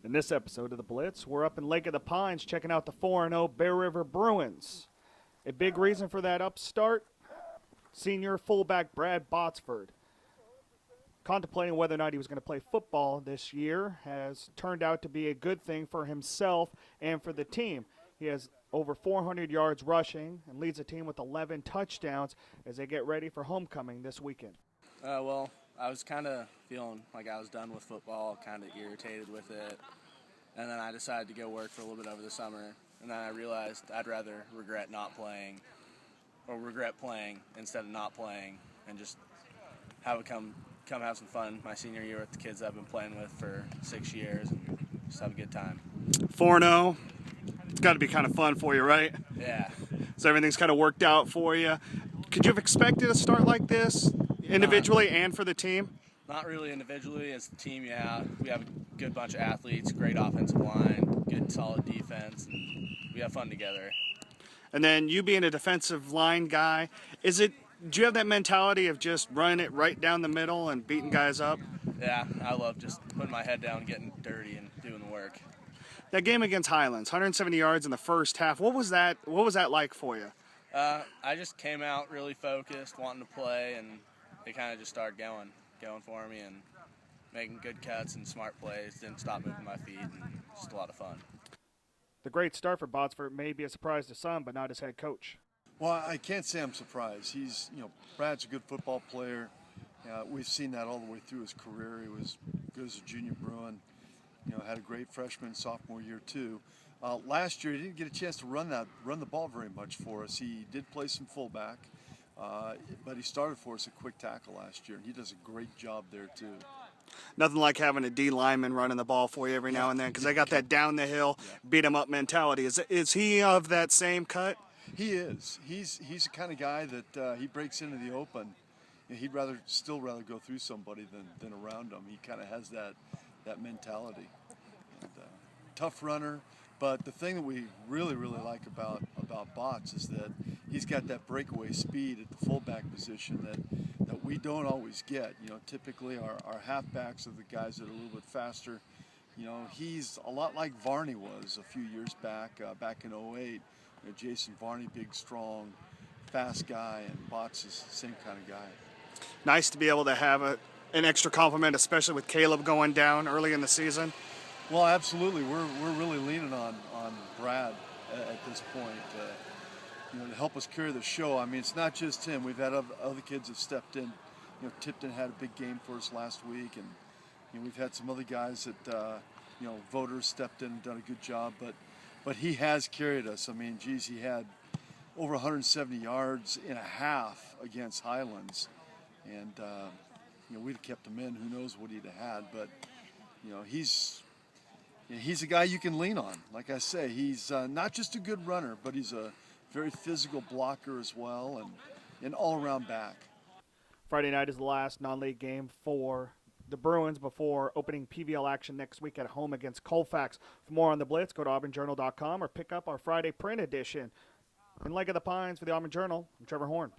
In this episode of The Blitz, we're up in Lake of the Pines checking out the 4-0 Bear River Bruins. A big reason for that upstart, senior fullback Brad Botsford. Contemplating whether or not he was going to play football this year has turned out to be a good thing for himself and for the team. He has over 400 yards rushing and leads the team with 11 touchdowns as they get ready for homecoming this weekend. Well, I was kind of feeling like I was done with football, kind of irritated with it. And then I decided to go work for a little bit over the summer. And then I realized I'd rather regret not playing or regret playing instead of not playing and just have it come have some fun my senior year with the kids I've been playing with for 6 years and just have a good time. 4-0, it's got to be kind of fun for you, right? Yeah. So everything's kind of worked out for you. Could you have expected a start like this individually and for the team? Not really individually. As a team, yeah. We have a good bunch of athletes, great offensive line, good solid defense, and we have fun together. And then you being a defensive line guy, do you have that mentality of just running it right down the middle and beating guys up? Yeah, I love just putting my head down, getting dirty, and doing the work. That game against Highlands, 170 yards in the first half. What was that like for you? I just came out really focused, wanting to play, and they kind of just started going for me and making good cuts and smart plays. Didn't stop moving my feet, and just a lot of fun. The great start for Botsford may be a surprise to some, but not his head coach. Well, I can't say I'm surprised. Brad's a good football player. We've seen that all the way through his career. He was good as a junior Bruin. Had a great freshman, sophomore year too. Last year, he didn't get a chance to run the ball very much for us. He did play some fullback, but he started for us at quick tackle last year, and he does a great job there too. Nothing like having a D lineman running the ball for you every now and then, because they got that down the hill, beat 'em up mentality. Is he of that same cut? He is. He's the kind of guy that he breaks into the open. He'd rather go through somebody than around him. He kind of has that mentality. And, tough runner, but the thing that we really like about Bots is that he's got that breakaway speed at the fullback position that we don't always get. Typically our halfbacks are the guys that are a little bit faster. He's a lot like Varney was a few years back in '08. Jason Varney, big, strong, fast guy, and Bots is the same kind of guy. Nice to be able to have an extra compliment, especially with Caleb going down early in the season. Well, absolutely. We're really leaning on Brad at this point, to help us carry the show. I mean, it's not just him. We've had other kids that stepped in. Tipton had a big game for us last week, and we've had some other guys that voters stepped in and done a good job, but he has carried us. I mean, geez, he had over 170 yards in a half against Highlands, and we'd have kept him in. Who knows what he'd have had, but he's a guy you can lean on. Like I say, he's not just a good runner, but he's a very physical blocker as well, and an all-around back. Friday night is the last non-league game for the Bruins before opening PVL action next week at home against Colfax. For more on the Blitz, go to auburnjournal.com or pick up our Friday print edition. In Lake of the Pines for the Auburn Journal, I'm Trevor Horn.